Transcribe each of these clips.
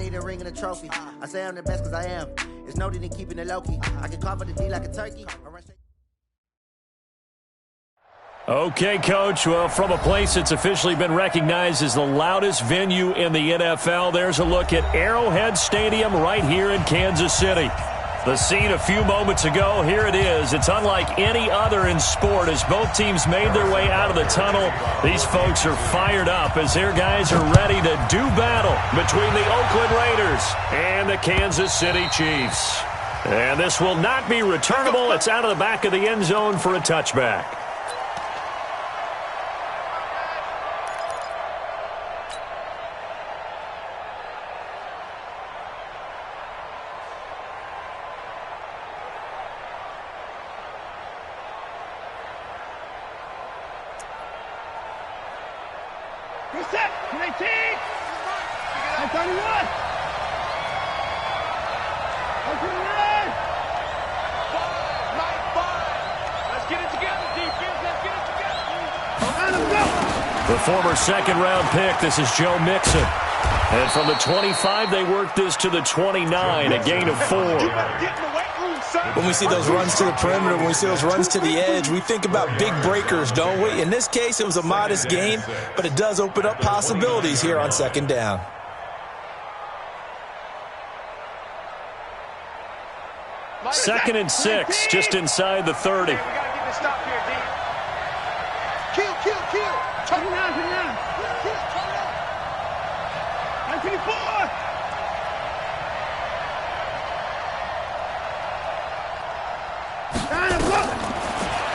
need a ring and a trophy. I say I'm the best because I am. It's no need in keeping it low-key. I can carve the D like a turkey. Okay, Coach. Well, from a place that's officially been recognized as the loudest venue in the NFL, there's a look at Arrowhead Stadium right here in Kansas City. The scene a few moments ago, here it is. It's unlike any other in sport as both teams made their way out of the tunnel. These folks are fired up as their guys are ready to do battle between the Oakland Raiders and the Kansas City Chiefs. And this will not be returnable. It's out of the back of the end zone for a touchback. The former second-round pick, this is Joe Mixon. And from the 25, they worked this to the 29, a gain of 4. When we see those runs to the perimeter, when we see those runs to the edge, we think about big breakers, don't we? In this case, it was a modest gain, but it does open up possibilities here on second down. Second and 6, just inside the 30.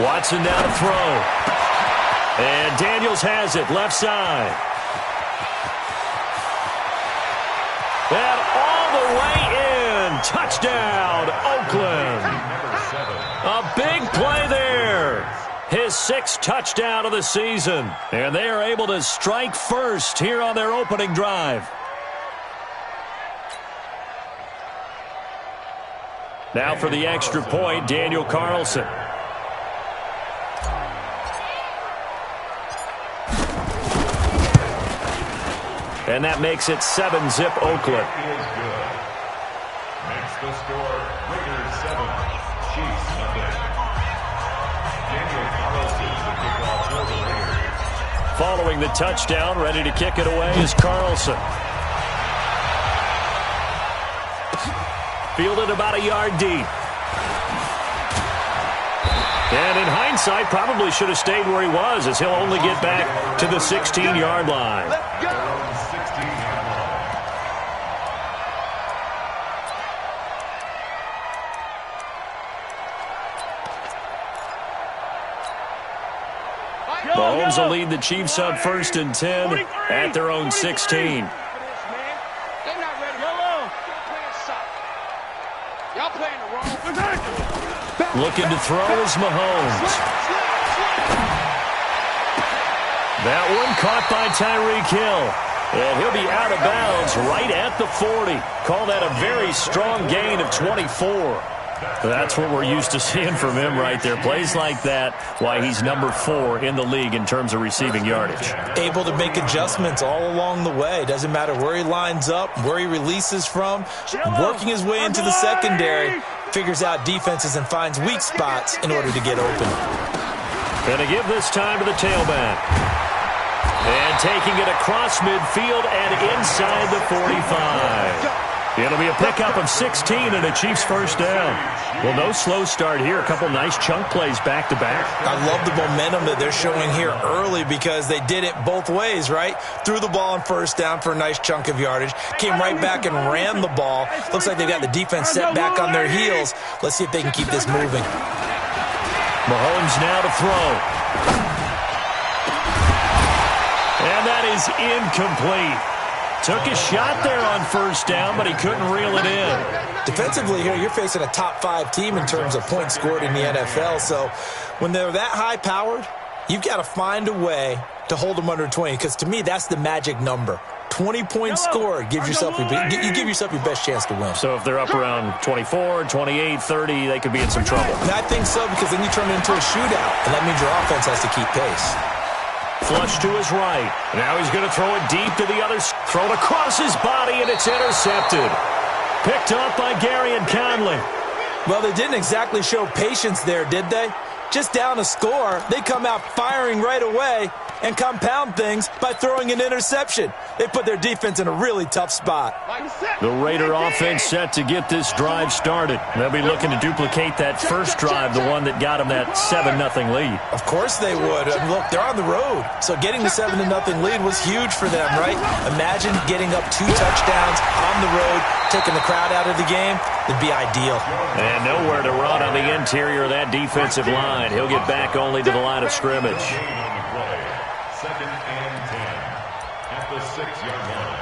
Watson now to throw. And Daniels has it, left side. And all the way in. Touchdown, Oakland. A big play there. His 6th touchdown of the season. And they are able to strike first here on their opening drive. Now for the extra point, Daniel Carlson. And that makes it 7-zip Oakland. Makes the score, Raiders 7, Chiefs 0. Daniel Carlson, the kickoff for the Raiders. Following the touchdown, ready to kick it away is Carlson. Fielded about a yard deep. And in hindsight, probably should have stayed where he was as he'll only get back to the 16-yard line. Mahomes will lead the Chiefs up 1st and 10 at their own 16. Looking to throw is Mahomes. That one caught by Tyreek Hill. And he'll be out of bounds right at the 40. Call that a very strong gain of 24. That's what we're used to seeing from him right there. Plays like that, why he's number 4 in the league in terms of receiving yardage. Able to make adjustments all along the way. Doesn't matter where he lines up, where he releases from. Working his way into the secondary, figures out defenses and finds weak spots in order to get open. Going to give this time to the tailback. And taking it across midfield and inside the 45. It'll be a pickup of 16 and a Chiefs first down. Well, no slow start here. A couple nice chunk plays back-to-back. I love the momentum that they're showing here early because they did it both ways, right? Threw the ball on first down for a nice chunk of yardage. Came right back and ran the ball. Looks like they've got the defense set back on their heels. Let's see if they can keep this moving. Mahomes now to throw. And that is incomplete. Took a shot there on first down, but he couldn't reel it in. Defensively here, you're facing a top 5 team in terms of points scored in the NFL. So when they're that high-powered, you've got to find a way to hold them under 20, because to me, that's the magic number. 20 points scored gives yourself you give yourself your best chance to win. So if they're up around 24, 28, 30, they could be in some trouble. And I think so, because then you turn it into a shootout, and that means your offense has to keep pace. Flush to his right. Now he's going to throw it deep to the other. Thrown across his body, and it's intercepted. Picked up by Gary and Conley. Well, they didn't exactly show patience there, did they? Just down a score, they come out firing right away and compound things by throwing an interception. They put their defense in a really tough spot. The Raider offense set to get this drive started. They'll be looking to duplicate that first drive, the one that got them that 7-0 lead. Of course they would. And look, they're on the road. So getting the 7-0 lead was huge for them, right? Imagine getting up 2 touchdowns on the road, taking the crowd out of the game. It'd be ideal. And nowhere to run on the interior of that defensive line. He'll get back only to the line of scrimmage. Second and 10 at the 6-yard line.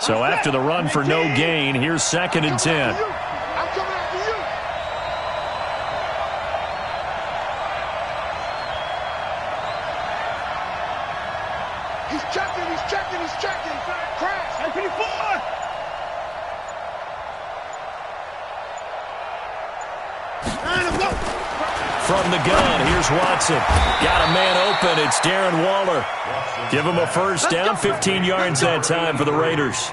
So after the run for no gain, here's 2nd and 10. He's checking. Crash. From the gun, here's Watson. Got a man open. It's Darren Waller. Give him a first down, 15 yards that time for the Raiders.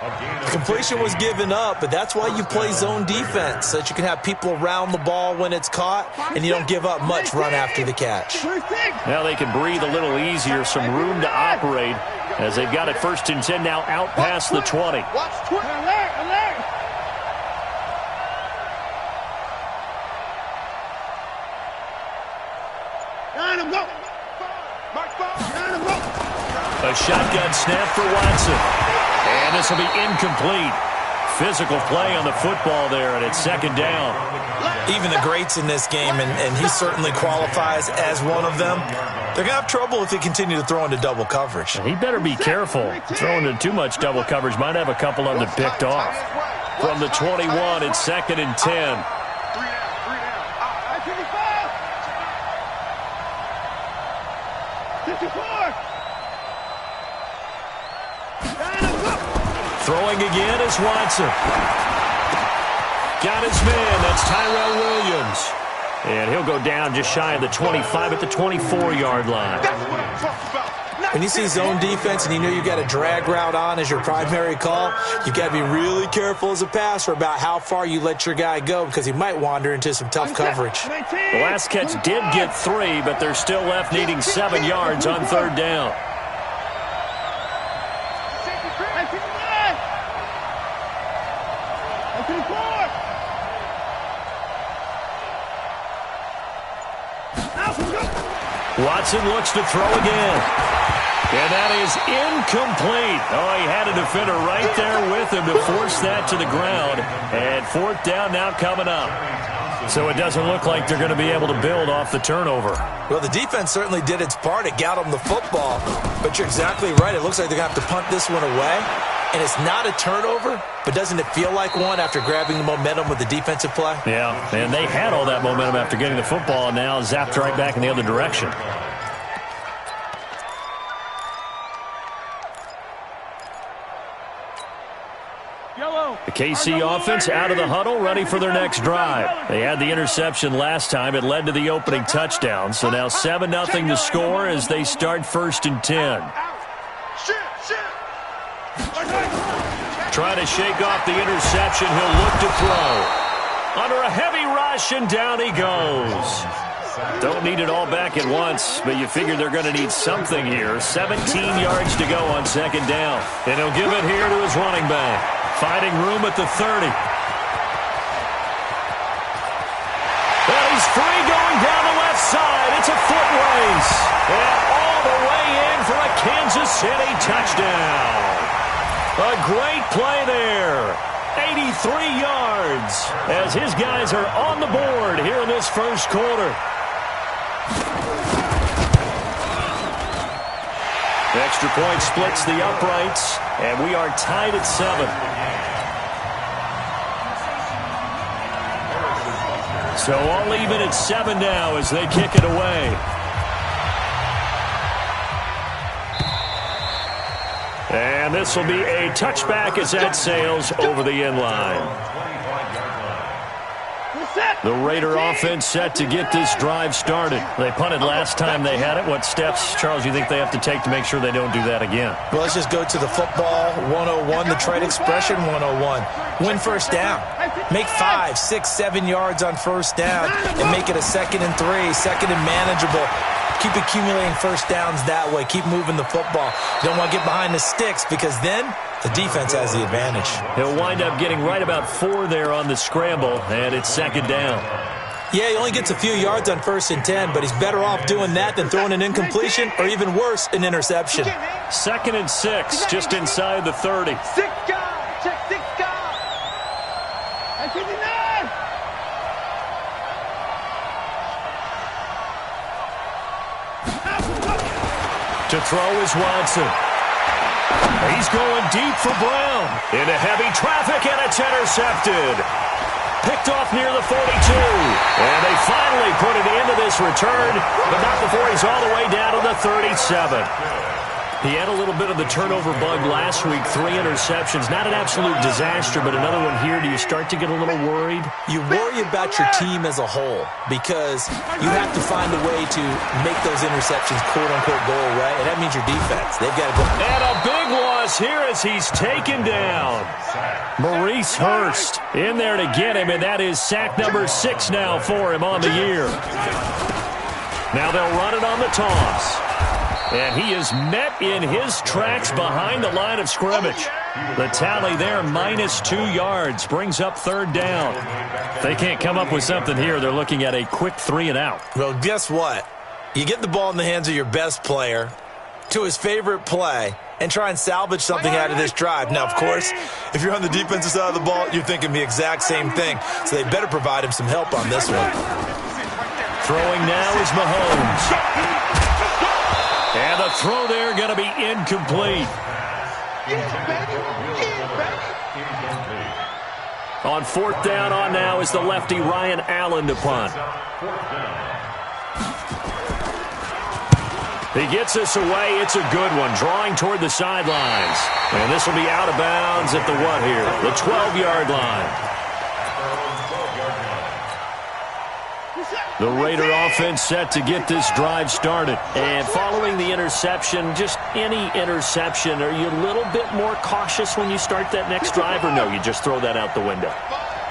The completion was given up, but that's why you play zone defense, so that you can have people around the ball when it's caught, and you don't give up much run after the catch. Now they can breathe a little easier, some room to operate, as they've got it 1st and 10 now out past the 20. A shotgun snap for Watson. And this will be incomplete. Physical play on the football there, and it's 2nd down. Even the greats in this game, and he certainly qualifies as one of them, they're going to have trouble if they continue to throw into double coverage. He better be careful. Throwing into too much double coverage might have a couple of them picked off. From the 21, it's 2nd and 10. Throwing again is Watson. Got his man. That's Tyrell Williams. And he'll go down just shy of the 25 at the 24-yard line. When you see zone defense and you know you've got a drag route on as your primary call, you've got to be really careful as a passer about how far you let your guy go, because he might wander into some tough coverage. The last catch did get 3, but they're still left needing 7 yards on 3rd down. Watson looks to throw again. And that is incomplete. Oh, he had a defender right there with him to force that to the ground. And 4th down now coming up. So it doesn't look like they're going to be able to build off the turnover. Well, the defense certainly did its part. It got them the football. But you're exactly right. It looks like they're going to have to punt this one away. And it's not a turnover, but doesn't it feel like one after grabbing the momentum with the defensive play? Yeah, and they had all that momentum after getting the football, and now zapped right back in the other direction. The KC offense out of the huddle, ready for their next drive. They had the interception last time. It led to the opening touchdown. So now 7-0 to score as they start 1st and 10. Trying to shake off the interception. He'll look to throw. Under a heavy rush, and down he goes. Don't need it all back at once, but you figure they're going to need something here. 17 yards to go on 2nd down. And he'll give it here to his running back. Finding room at the 30. Well, he's free going down the left side. It's a foot race. And all the way in for a Kansas City touchdown. A great play there. 83 yards as his guys are on the board here in this 1st quarter. The extra point splits the uprights, and we are tied at 7. So all even at 7 now as they kick it away. And this will be a touchback as that sails over the end line. The Raider offense set to get this drive started. They punted last time they had it. What steps, Charles, you think they have to take to make sure they don't do that again? Well, let's just go to the football 101, the trade expression 101. Win first down. Make 5, 6, 7 yards on first down and make it a 2nd and 3, second and manageable. Keep accumulating first downs that way. Keep moving the football. You don't want to get behind the sticks because then the defense has the advantage. He'll wind up getting right about 4 there on the scramble, and it's 2nd down. Yeah, he only gets a few yards on 1st and 10, but he's better off doing that than throwing an incompletion or even worse, an interception. 2nd and 6, just inside the 30. 6 guard. Check 6 guard. And 59. To throw is Watson. He's going deep for Brown. Into heavy traffic, and it's intercepted. Picked off near the 42. And they finally put it into this return, but not before he's all the way down to the 37. He had a little bit of the turnover bug last week, 3 interceptions. Not an absolute disaster, but another one here. Do you start to get a little worried? You worry about your team as a whole because you have to find a way to make those interceptions quote-unquote go away, and that means your defense. They've got to go. And a big loss here as he's taken down. Maurice Hurst in there to get him, and that is sack number 6 now for him on the year. Now they'll run it on the toss. And he is met in his tracks behind the line of scrimmage. The tally there, -2 yards, brings up 3rd down. If they can't come up with something here, they're looking at a quick 3 and out. Well, guess what? You get the ball in the hands of your best player to his favorite play and try and salvage something out of this drive. Now, of course, if you're on the defensive side of the ball, you're thinking the exact same thing. So they better provide him some help on this one. Throwing now is Mahomes. And the throw there going to be incomplete. On 4th down on now is the lefty Ryan Allen to punt. He gets this away. It's a good one. Drawing toward the sidelines. And this will be out of bounds at the what here? The 12-yard line. The Raider offense set to get this drive started. And following the interception, just any interception, are you a little bit more cautious when you start that next drive, or no, you just throw that out the window?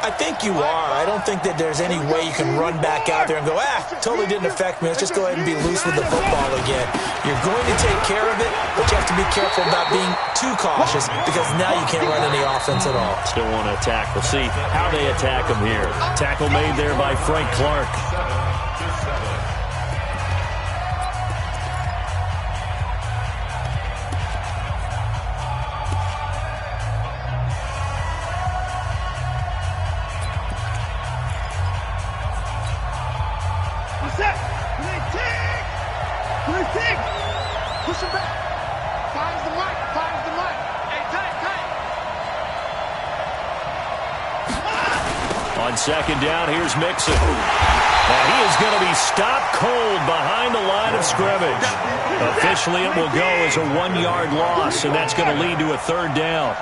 I think you are. I don't think that there's any way you can run back out there and go, totally didn't affect me. Let's just go ahead and be loose with the football again. You're going to take care of it, but you have to be careful about being too cautious because now you can't run any offense at all. Still want to attack. We'll see how they attack him here. Tackle made there by Frank Clark. Push him back. Finds the mic. Hey, tight. On 2nd down, here's Mixon. Now he is going to be stopped cold behind the line of scrimmage. Officially, it will go as a 1-yard loss, and that's going to lead to a 3rd down.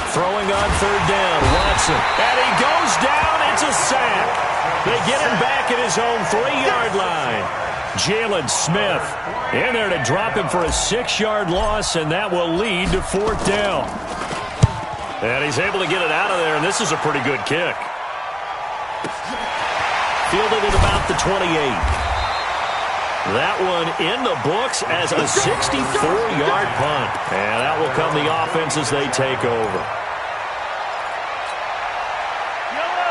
Throwing on 3rd down, Watson. And he goes down. It's a sack. They get him back at his own 3-yard line. Jalen Smith in there to drop him for a 6-yard loss, and that will lead to 4th down. And he's able to get it out of there, and this is a pretty good kick. Fielded at about the 28. That one in the books as a 64-yard punt. And that will come the offense as they take over.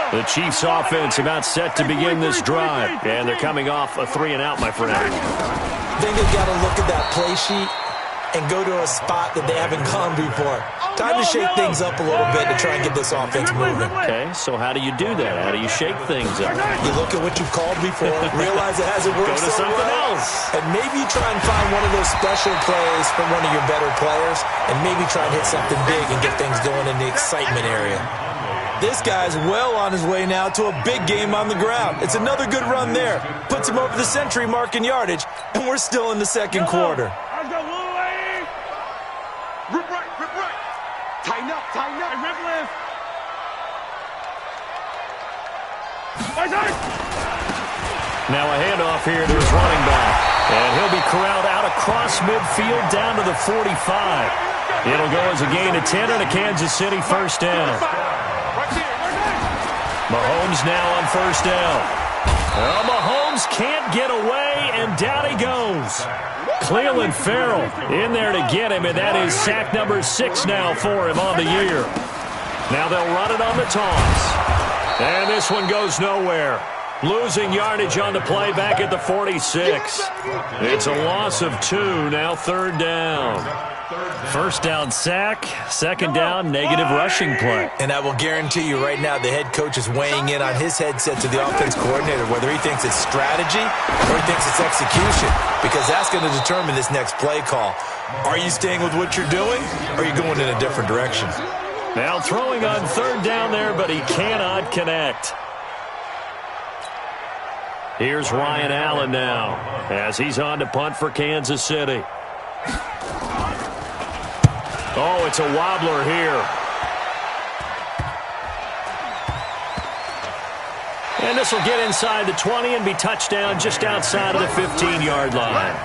The Chiefs offense about set to begin this drive. And they're coming off a 3 and out, my friend. I think they've got to look at that play sheet and go to a spot that they haven't gone before. Time to shake things up a little bit to try and get this offense moving. Okay, so how do you do that? How do you shake things up? You look at what you've called before, realize it hasn't worked Go to something else. and maybe try and find one of those special plays from one of your better players, and maybe try and hit something big and get things going in the excitement area. This guy's well on his way now to a big game on the ground. It's another good run there. Puts him over the century mark in yardage, and we're still in the second quarter. Rip right. Tighten up. Rip left. Now a handoff here to his running back. And he'll be corralled out across midfield down to the 45. It'll go as a gain of 10 and a Kansas City first down. Mahomes now on first down. Well, Mahomes can't get away, and down he goes. Cleveland Farrell in there to get him, and that is sack number 6 now for him on the year. Now they'll run it on the toss. And this one goes nowhere. Losing yardage on the play back at the 46. It's a loss of 2, now third down. First down sack, second down negative rushing play. And I will guarantee you right now the head coach is weighing in on his headset to the offense coordinator, whether he thinks it's strategy or he thinks it's execution, because that's going to determine this next play call. Are you staying with what you're doing, or are you going in a different direction? Now throwing on third down there, but he cannot connect. Here's Ryan Allen now as he's on to punt for Kansas City. Oh, it's a wobbler here. And this will get inside the 20 and be touchdown just outside of the 15-yard line.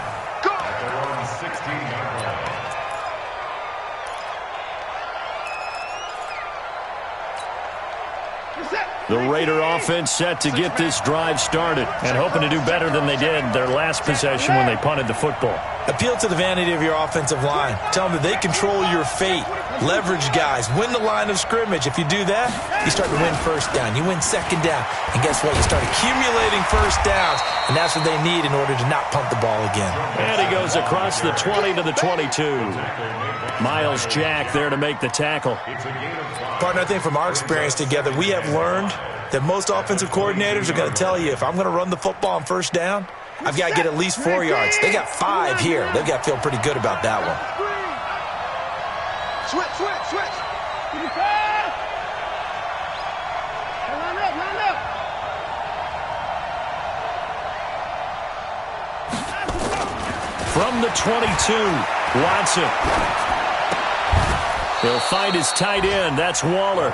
The Raider offense set to get this drive started and hoping to do better than they did their last possession when they punted the football. Appeal to the vanity of your offensive line. Tell them that they control your fate. Leverage guys. Win the line of scrimmage. If you do that, you start to win first down. You win second down. And guess what? You start accumulating first downs, and that's what they need in order to not punt the ball again. And he goes across the 20 to the 22. Miles Jack there to make the tackle. Partner, I think from our experience together, we have learned that most offensive coordinators are going to tell you, if I'm going to run the football on first down, I've got to get at least 4 yards. They got 5 here. They've got to feel pretty good about that one. Switch. Line up. From the 22, Watson. He'll find his tight end. That's Waller.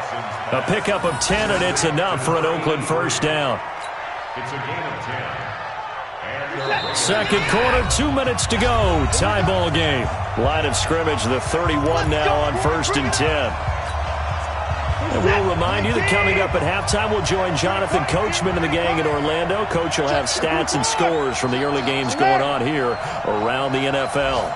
A pickup of 10, and it's enough for an Oakland first down. It's a gain of 10. Second quarter, 2 minutes to go. Tie ball game. Line of scrimmage, the 31 now on first and 10. And we'll remind you that coming up at halftime, we'll join Jonathan Coachman and the gang in Orlando. Coach will have stats and scores from the early games going on here around the NFL.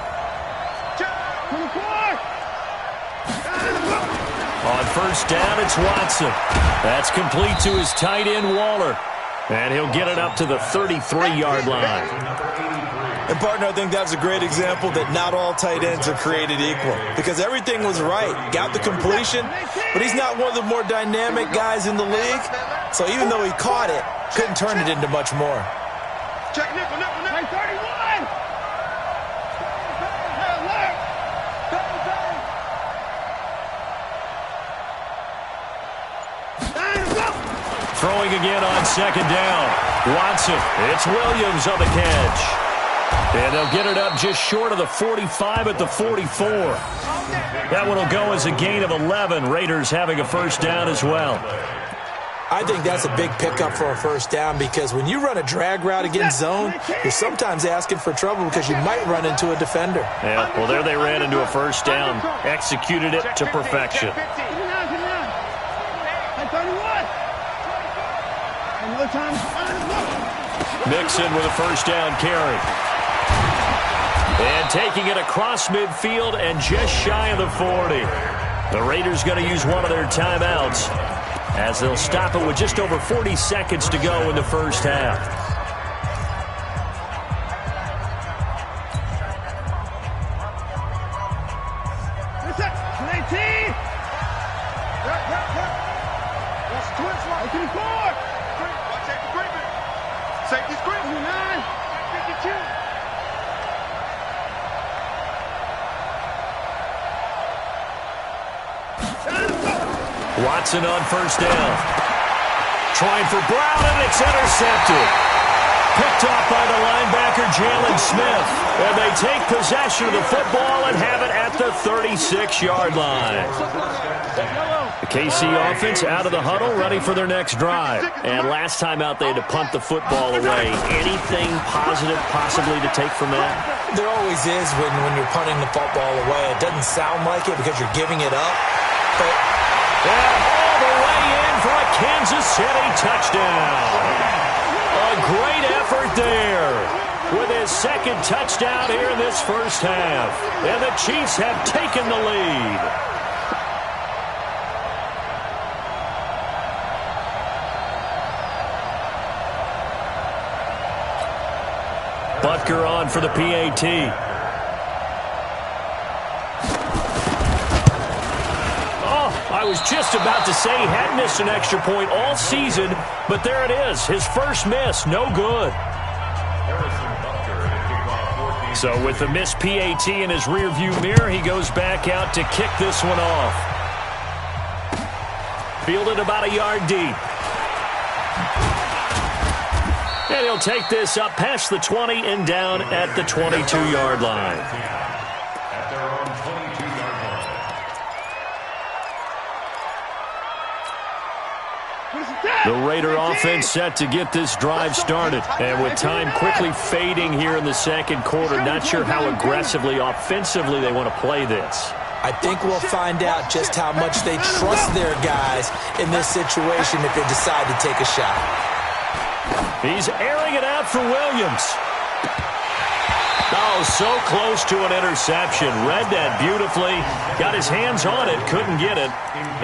On first down, it's Watson. That's complete to his tight end, Waller. And he'll get it up to the 33-yard line. And, partner, I think that's a great example that not all tight ends are created equal, because everything was right. Got the completion, but he's not one of the more dynamic guys in the league. So even though he caught it, couldn't turn it into much more. Check nickel. 31. Throwing again on second down. Watson. It's Williams on the catch. And they'll get it up just short of the 45 at the 44. That one will go as a gain of 11. Raiders having a first down as well. I think that's a big pickup for a first down, because when you run a drag route against zone, you're sometimes asking for trouble because you might run into a defender. Yeah, well, there they ran into a first down. Executed it to perfection. Mixon with a first down carry. And taking it across midfield and just shy of the 40. The Raiders going to use one of their timeouts as they'll stop it with just over 40 seconds to go in the first half. Safety screen. 52. Watson on first down. Trying for Brown, and it's intercepted. Picked off by the linebacker, Jalen Smith. And they take possession of the football and have it at the 36-yard line. The KC offense out of the huddle, ready for their next drive. And last time out, they had to punt the football away. Anything positive possibly to take from that? There always is when you're punting the football away. It doesn't sound like it because you're giving it up. But and all the way in for a Kansas City touchdown. A great effort there with his second touchdown here in this first half. And the Chiefs have taken the lead. Butker on for the PAT. I was just about to say he had missed an extra point all season, but there it is. His first miss, no good. So with the missed PAT in his rearview mirror, he goes back out to kick this one off. Fielded about a yard deep. And he'll take this up past the 20 and down at the 22-yard line. At their own 22-yard line. The Raider offense set to get this drive started. And with time quickly fading here in the second quarter, not sure how aggressively, offensively they want to play this. I think we'll find out just how much they trust their guys in this situation if they decide to take a shot. He's airing it out for Williams. Oh, so close to an interception. Read that beautifully. Got his hands on it, couldn't get it.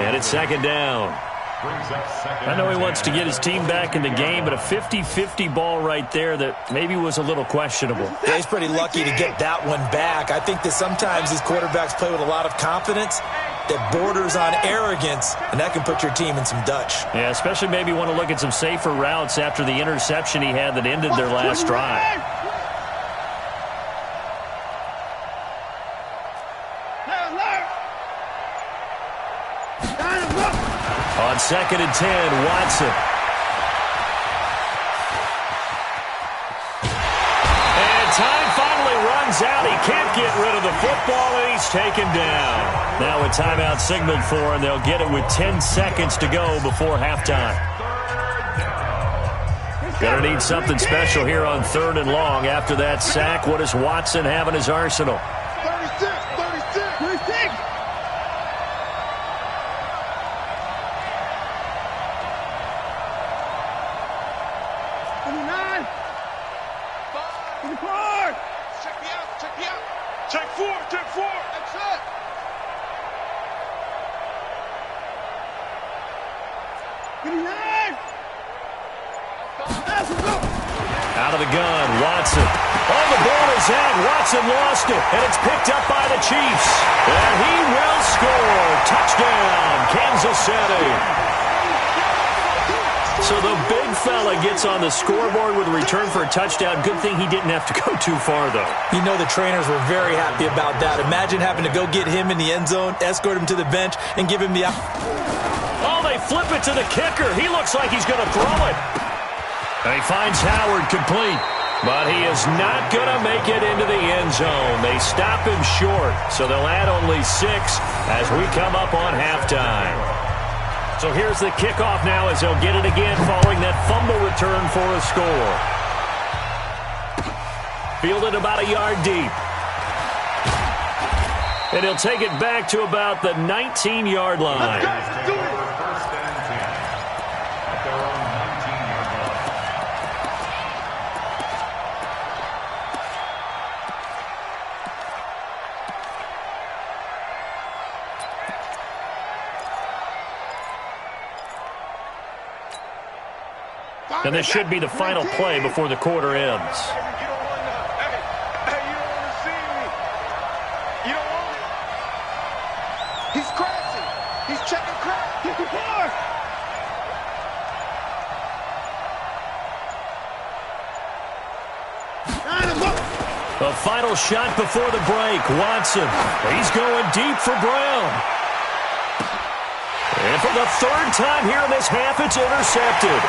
And it's second down. I know he wants to get his team back in the game, but a 50-50 ball right there that maybe was a little questionable. Yeah, he's pretty lucky to get that one back. I think that sometimes these quarterbacks play with a lot of confidence that borders on arrogance, and that can put your team in some Dutch. Yeah, especially maybe want to look at some safer routes after the interception he had that ended their last drive. On 2nd and 10, Watson. And time finally runs out. He can't get rid of the football, and he's taken down. Now a timeout signaled for, and they'll get it with 10 seconds to go before halftime. Gonna need something special here on 3rd and long. After that sack, what does Watson have in his arsenal? 36. 29. 24. Check me out. Check 4. That's it. Out of the gun, Watson. Oh, the ball is out. Watson lost it, and it's picked up by the Chiefs. And he will score. Touchdown, Kansas City. So the big fella gets on the scoreboard with a return for a touchdown. Good thing he didn't have to go too far, though. You know the trainers were very happy about that. Imagine having to go get him in the end zone, escort him to the bench, and give him the... Oh, they flip it to the kicker. He looks like he's going to throw it. And he finds Howard complete. But he is not going to make it into the end zone. They stop him short, so they'll add only 6 as we come up on halftime. So here's the kickoff now as they'll get it again following that fumble return for a score. Fielded about a yard deep. And he'll take it back to about the 19-yard line. First and 10. At their own 19-yard line. And this should be the final play before the quarter ends. He's crashing. He's checking crash. final shot before the break. Watson, he's going deep for Brown. And for the third time here in this half, it's intercepted.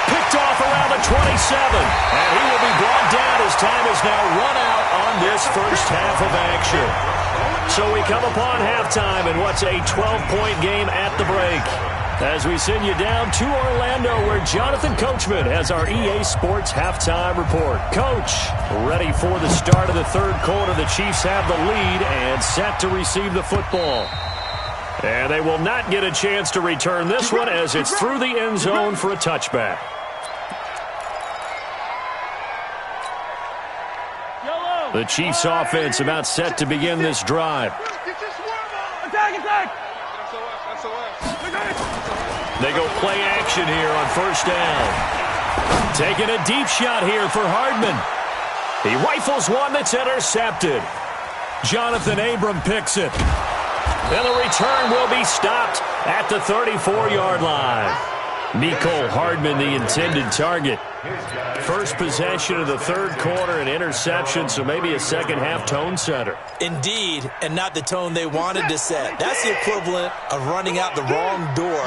Picked off around the 27. And he will be brought down as time is now run out on this first half of action. So we come upon halftime in what's a 12-point game at the break. As we send you down to Orlando, where Jonathan Coachman has our EA Sports halftime report. Coach, ready for the start of the third quarter. The Chiefs have the lead and set to receive the football. And they will not get a chance to return this one as it's through the end zone for a touchback. The Chiefs offense about set to begin this drive. They go play action here on first down. Taking a deep shot here for Hardman. He rifles one that's intercepted. Jonathan Abram picks it. And the return will be stopped at the 34-yard line. Mecole Hardman, the intended target. First possession of the third quarter, an interception, so maybe a second-half tone setter. Indeed, and not the tone they wanted to set. That's the equivalent of running out the wrong door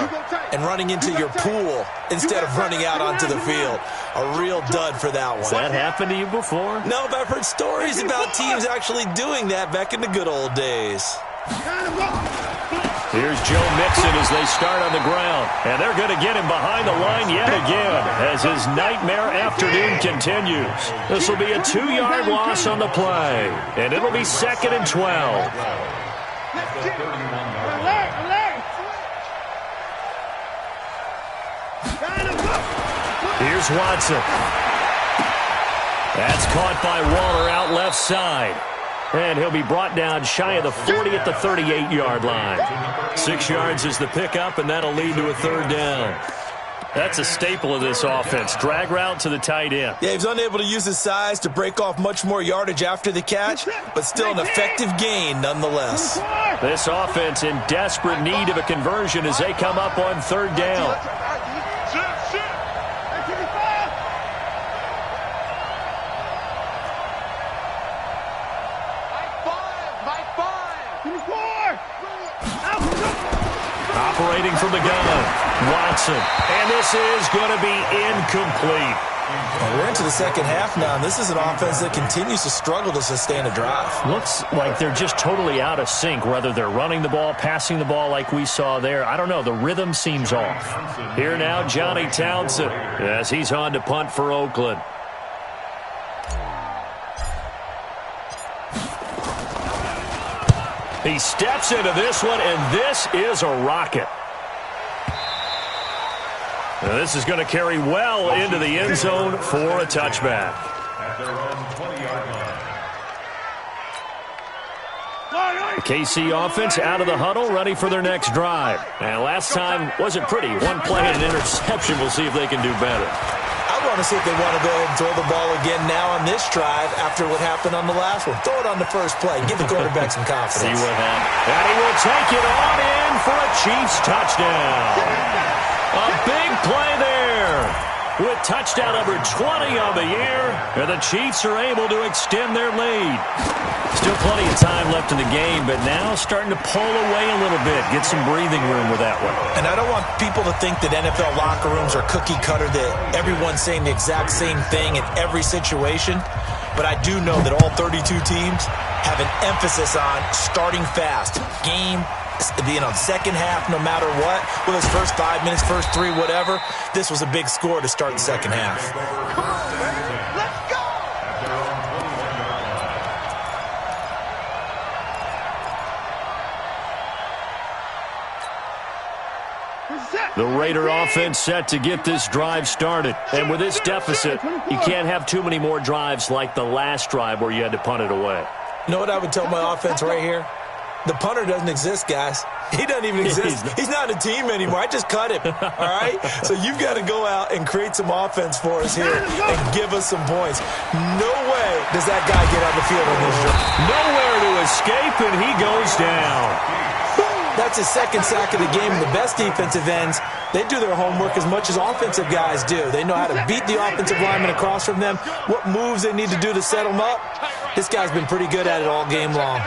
and running into your pool instead of running out onto the field. A real dud for that one. Has that happened to you before? No, but I've heard stories about teams actually doing that back in the good old days. Here's Joe Mixon as they start on the ground. And they're going to get him behind the line yet again as his nightmare afternoon continues. This will be a 2-yard loss on the play. And it'll be 2nd and 12. Here's Watson. That's caught by Waller out left side. And he'll be brought down shy of the 40 at the 38-yard line. 6 yards is the pickup, and that'll lead to a third down. That's a staple of this offense. Drag route to the tight end. Yeah, he's unable to use his size to break off much more yardage after the catch, but still an effective gain nonetheless. This offense in desperate need of a conversion as they come up on third down. Operating from the gun, Watson. And this is going to be incomplete. Well, we're into the second half now, and this is an offense that continues to struggle to sustain a drive. Looks like they're just totally out of sync, whether they're running the ball, passing the ball like we saw there. I don't know. The rhythm seems off. Here now, Johnny Townsend, as he's on to punt for Oakland. He steps into this one, and this is a rocket. Now this is going to carry well into the end zone for a touchback. At their own 20-yard line. The KC offense out of the huddle, ready for their next drive. And last time wasn't pretty. One play and an interception. We'll see if they can do better. I want to see if they want to go ahead and throw the ball again now on this drive after what happened on the last one. Throw it on the first play. Give the quarterback some confidence. See what happens. And he will take it on in for a Chiefs touchdown. A big play there with touchdown number 20 on the year. And the Chiefs are able to extend their lead. Still plenty of time left in the game, but now starting to pull away a little bit. Get some breathing room with that one. And I don't want people to think that NFL locker rooms are cookie cutter, that everyone's saying the exact same thing in every situation. But I do know that all 32 teams have an emphasis on starting fast. Game, being on second half no matter what. Whether it's first 5 minutes, first 3, whatever. This was a big score to start the second half. The Raider offense set to get this drive started. And with this deficit, you can't have too many more drives like the last drive where you had to punt it away. You know what I would tell my offense right here? The punter doesn't exist, guys. He doesn't even exist. He's not a team anymore. I just cut him, all right? So you've got to go out and create some offense for us here and give us some points. No way does that guy get on the field on this drive. Nowhere to escape, and he goes down. That's his second sack of the game. And the best defensive ends, they do their homework as much as offensive guys do. They know how to beat the offensive lineman across from them, what moves they need to do to set them up. This guy's been pretty good at it all game long.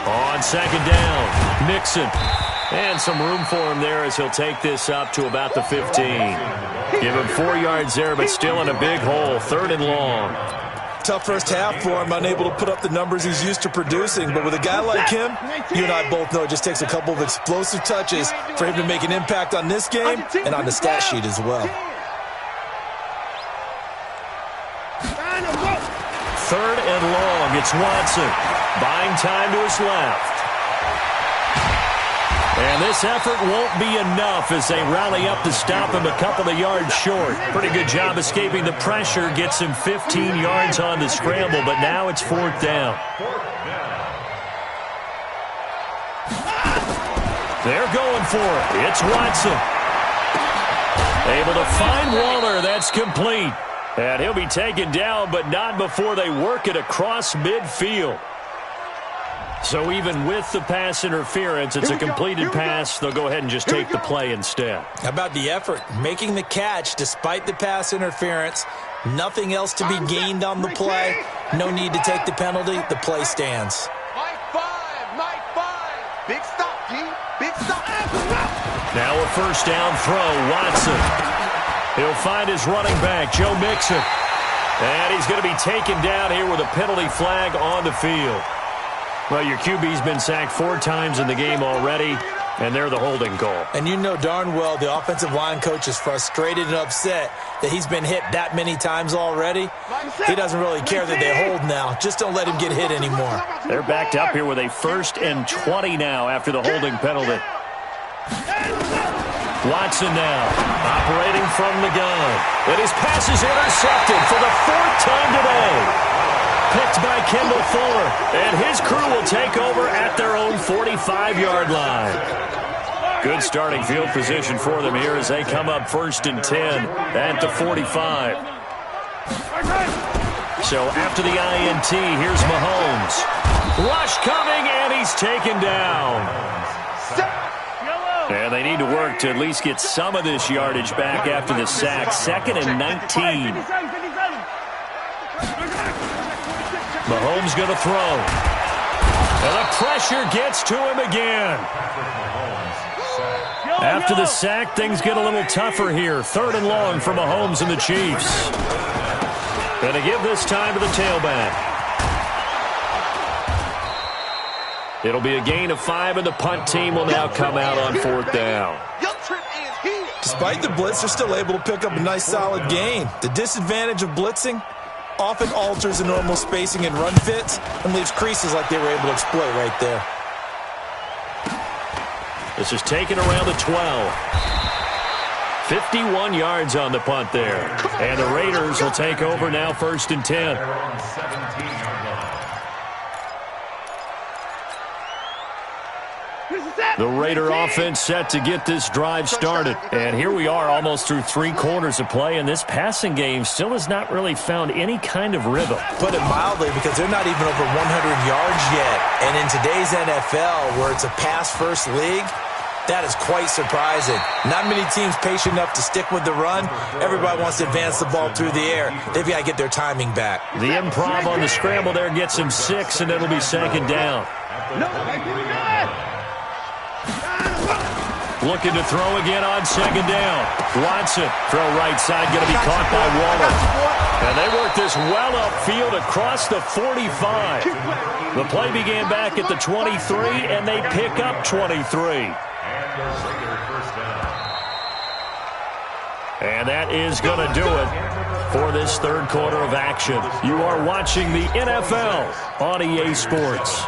On second down, Mixon. And some room for him there as he'll take this up to about the 15. Give him 4 yards there, but still in a big hole. 3rd and long. Tough first half for him, unable to put up the numbers he's used to producing. But with a guy like him, you and I both know it just takes a couple of explosive touches for him to make an impact on this game and on the stat sheet as well. 3rd and long. It's Watson. Buying time to his left. And this effort won't be enough as they rally up to stop him a couple of yards short. Pretty good job escaping the pressure. Gets him 15 yards on the scramble, but now it's 4th down. They're going for it. It's Watson. Able to find Waller. That's complete. And he'll be taken down, but not before they work it across midfield. So even with the pass interference, it's a completed pass. They'll go ahead and just take the play instead. How about the effort? Making the catch despite the pass interference. Nothing else to be gained on the play. No need to take the penalty. The play stands. Mike 5. Big stop, G. Big stop. Now a first down throw. Watson. He'll find his running back, Joe Mixon. And he's going to be taken down here with a penalty flag on the field. Well, your QB's been sacked 4 times in the game already, and they're the holding call. And you know darn well the offensive line coach is frustrated and upset that he's been hit that many times already. He doesn't really care that they hold now. Just don't let him get hit anymore. They're backed up here with a 1st and 20 now after the holding penalty. Watson now, operating from the gun. And his pass is intercepted for the 4th time today. Picked by Kendall Fuller, and his crew will take over at their own 45-yard line. Good starting field position for them here as they come up 1st and 10 at the 45. So after the INT, here's Mahomes. Rush coming, and he's taken down. And they need to work to at least get some of this yardage back after the sack. 2nd and 19. Mahomes going to throw. And the pressure gets to him again. After the sack, things get a little tougher here. 3rd and long for Mahomes and the Chiefs. Going to give this time to the tailback. It'll be a gain of 5, and the punt team will now come out on 4th down. Despite the blitz, they're still able to pick up a nice solid gain. The disadvantage of blitzing often alters the normal spacing and run fits and leaves creases like they were able to exploit right there. This is taken around the 12. 51 yards on the punt there. And the Raiders will take over now 1st and 10. The Raider offense set to get this drive started. And here we are almost through 3 quarters of play, and this passing game still has not really found any kind of rhythm. Put it mildly, because they're not even over 100 yards yet. And in today's NFL, where it's a pass-first league, that is quite surprising. Not many teams patient enough to stick with the run. Everybody wants to advance the ball through the air. They've got to get their timing back. The improv on the scramble there gets him 6, and it'll be 2nd down. Looking to throw again on 2nd down. Watson, throw right side, going to be caught by Waller. And they work this well upfield across the 45. The play began back at the 23, and they pick up 23. And that is going to do it for this 3rd quarter of action. You are watching the NFL on EA Sports.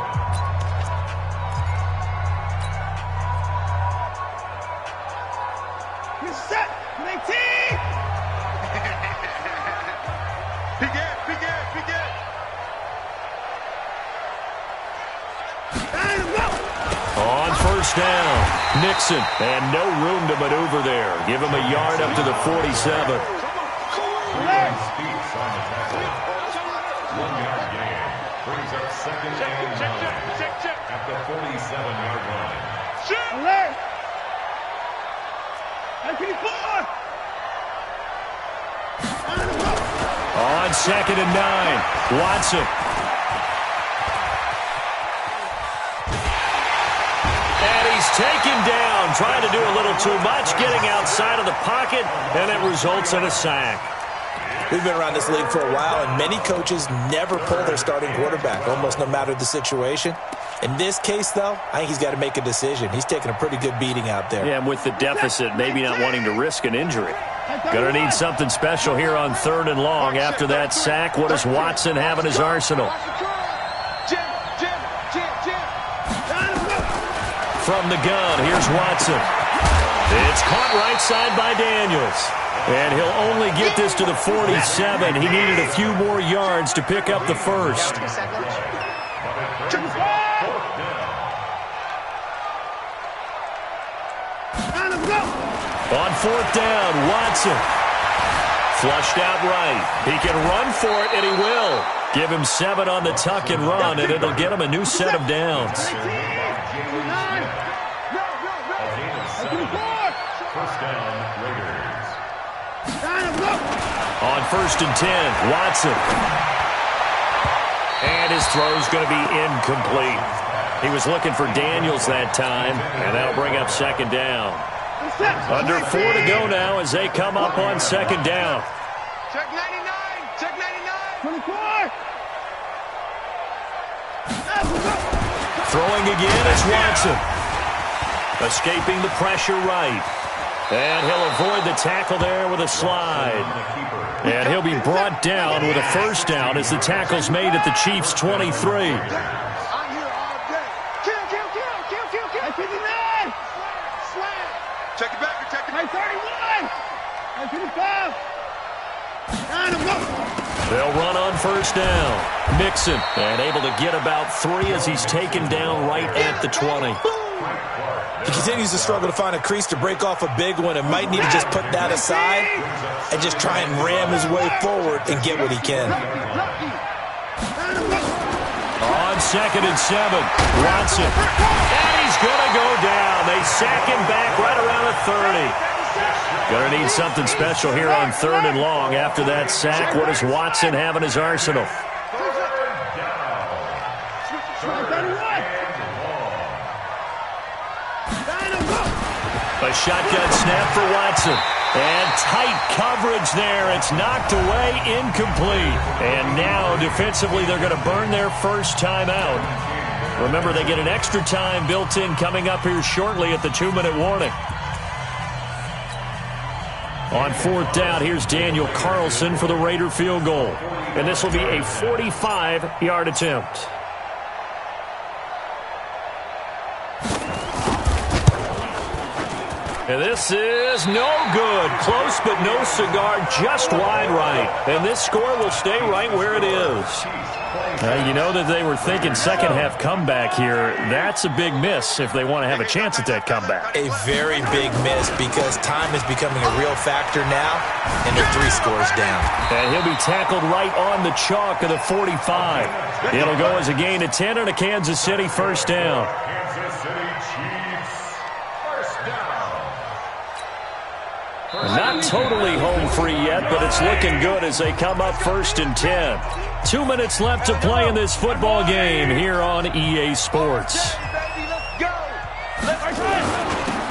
On 1st down, Nixon, and no room to maneuver there. Give him a yard up to the 47. 1 yard gain. Brings up 2nd and 9 at the 47-yard line. On 2nd and 9, Watson. And he's taken down, trying to do a little too much, getting outside of the pocket, and it results in a sack. We've been around this league for a while, and many coaches never pull their starting quarterback, almost no matter the situation. In this case, though, I think he's got to make a decision. He's taking a pretty good beating out there. Yeah, and with the deficit, maybe not wanting to risk an injury. Gonna need something special here on 3rd and long. After that sack, what does Watson have in his arsenal? From the gun, here's Watson. It's caught right side by Daniels. And he'll only get this to the 47. He needed a few more yards to pick up the first. On 4th down, Watson. Flushed out right. He can run for it, and he will. Give him 7 on the tuck and run, and it'll get him a new set of downs. First down, Raiders. On 1st and 10, Watson. And his throw's going to be incomplete. He was looking for Daniels that time, and that'll bring up 2nd down. Under 4 to go now as they come up on 2nd down. Check 99. Check 99. 24. Throwing again, it's Watson. Escaping the pressure right. And he'll avoid the tackle there with a slide. And he'll be brought down with a first down as the tackle's made at the Chiefs' 23. I'm here all day. Kill. 59. Slam. Check it back. Check it back. 31. 55. They'll run on first down. Mixon, and able to get about 3 as he's taken down right at the 20. He continues to struggle to find a crease to break off a big one and might need to just put that aside and just try and ram his way forward and get what he can. On 2nd and 7, Watson. And he's going to go down. They sack him back right around the 30. Going to need something special here on 3rd and long. After that sack, what does Watson have in his arsenal? A shotgun snap for Watson. And tight coverage there. It's knocked away, incomplete. And now, defensively, they're going to burn their first time out. Remember, they get an extra time built in coming up here shortly at the 2-minute warning. On 4th down, here's Daniel Carlson for the Raider field goal. And this will be a 45-yard attempt. And this is no good. Close, but no cigar, just wide right. And this score will stay right where it is. You know that they were thinking second-half comeback here. That's a big miss if they want to have a chance at that comeback. A very big miss because time is becoming a real factor now, and they're 3 scores down. And he'll be tackled right on the chalk of the 45. It'll go as a gain of 10 and a Kansas City first down. Kansas City Chiefs. First down. Not totally home free yet, but it's looking good as they come up 1st and 10. 2 minutes left to play in this football game here on EA Sports.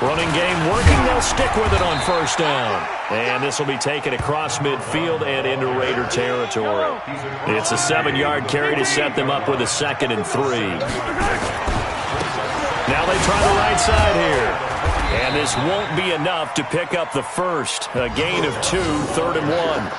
Running game working. They'll stick with it on first down. And this will be taken across midfield and into Raider territory. It's a 7-yard carry to set them up with a 2nd and 3. Now they try the right side here. And this won't be enough to pick up the first. A gain of 2, 3rd and 1.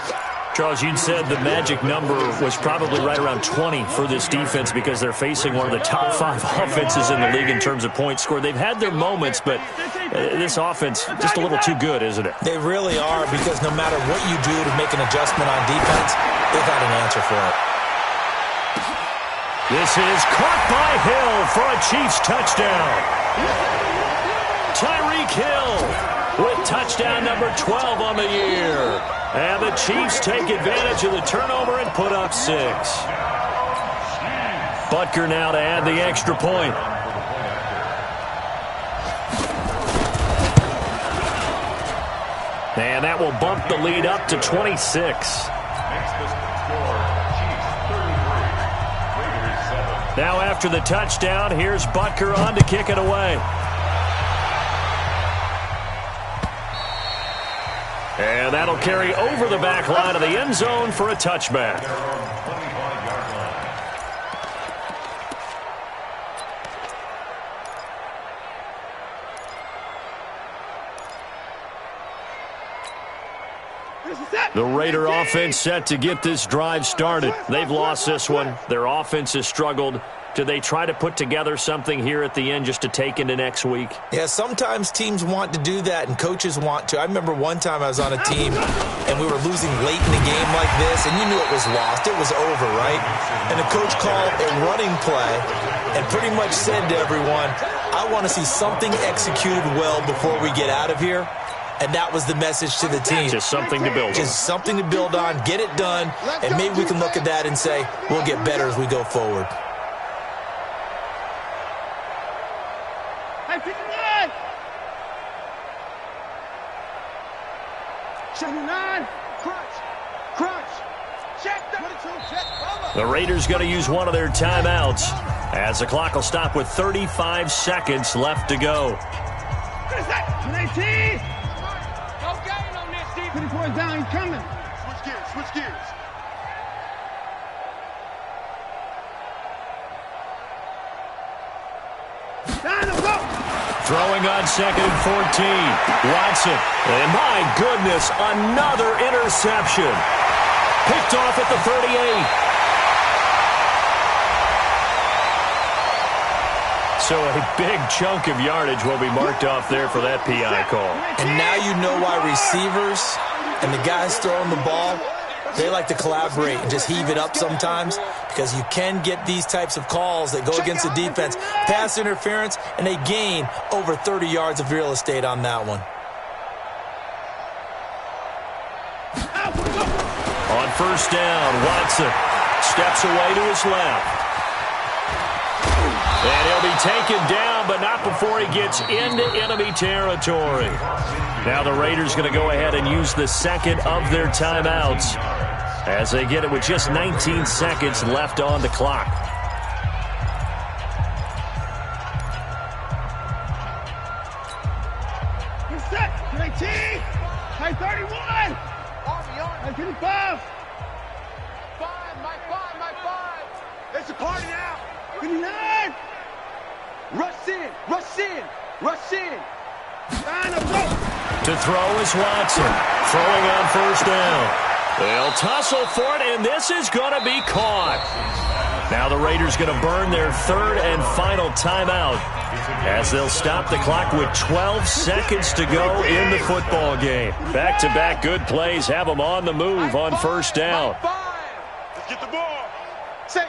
Charles, you'd said the magic number was probably right around 20 for this defense because they're facing one of the top 5 offenses in the league in terms of points scored. They've had their moments, but this offense just a little too good, isn't it? They really are, because no matter what you do to make an adjustment on defense, they've had an answer for it. This is caught by Hill for a Chiefs touchdown. Tyreek Hill with touchdown number 12 on the year. And the Chiefs take advantage of the turnover and put up 6. Butker now to add the extra point. And that will bump the lead up to 26. Makes the score Chiefs 33, Raiders 7. Now after the touchdown, here's Butker on to kick it away. And that'll carry over the back line of the end zone for a touchback. They're on 25-yard line. The Raider offense set to get this drive started. They've lost this one. Their offense has struggled. Do they try to put together something here at the end just to take into next week? Yeah, sometimes teams want to do that and coaches want to. I remember one time I was on a team and we were losing late in the game like this, and you knew it was lost. It was over, right? And the coach called a running play and pretty much said to everyone, I want to see something executed well before we get out of here. And that was the message to the team. Just something to build on. Just something to build on, get it done, and maybe we can look at that and say, we'll get better as we go forward. The Raiders going to use one of their timeouts as the clock will stop with 35 seconds left to go. No gain on this, Steve. 24 down, he's coming. Switch gears, switch gears. Throwing on 2nd and 14. Watson. And my goodness, another interception. Picked off at the 38. So a big chunk of yardage will be marked off there for that PI call. And now you know why receivers and the guys throwing the ball, they like to collaborate and just heave it up sometimes, because you can get these types of calls that go against the defense. Pass interference, and they gain over 30 yards of real estate on that one. On first down, Watson steps away to his left. And he'll be taken down, but not before he gets into enemy territory. Now the Raiders going to go ahead and use the second of their timeouts as they get it with just 19 seconds left on the clock. You're set. 19. High 31. High 55. 5, my 5. It's a party now. 59. Rush in, rush in, rush in. To throw is Watson. Throwing on first down. They'll tussle for it, and this is going to be caught. Now the Raiders going to burn their third and final timeout as they'll stop the clock with 12 seconds to go in the football game. Back-to-back good plays have them on the move on first down. Let's get the ball. Safe.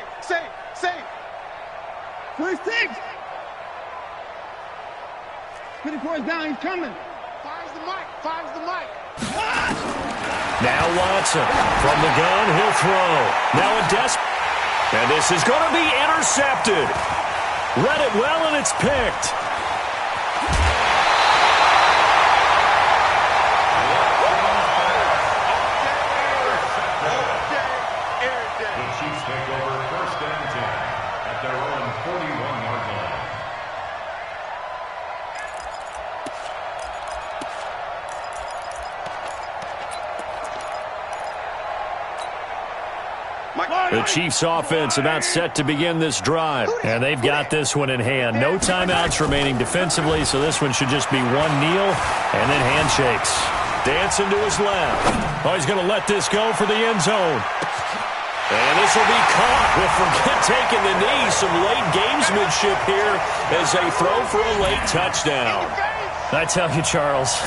26. 24 down, he's coming. Fires the mic. Now Watson from the gun, he'll throw. Now a and this is going to be intercepted. Read it well, and it's picked. The Chiefs take over first and 10 at their own 41-yard line. The Chiefs offense about set to begin this drive, and they've got this one in hand. No timeouts remaining defensively, so this one should just be one kneel and then handshakes. Dancing to his left. Oh, he's going to let this go for the end zone. And this will be caught. Well, forget taking the knee. Some late gamesmanship here as they throw for a late touchdown. I tell you, Charles,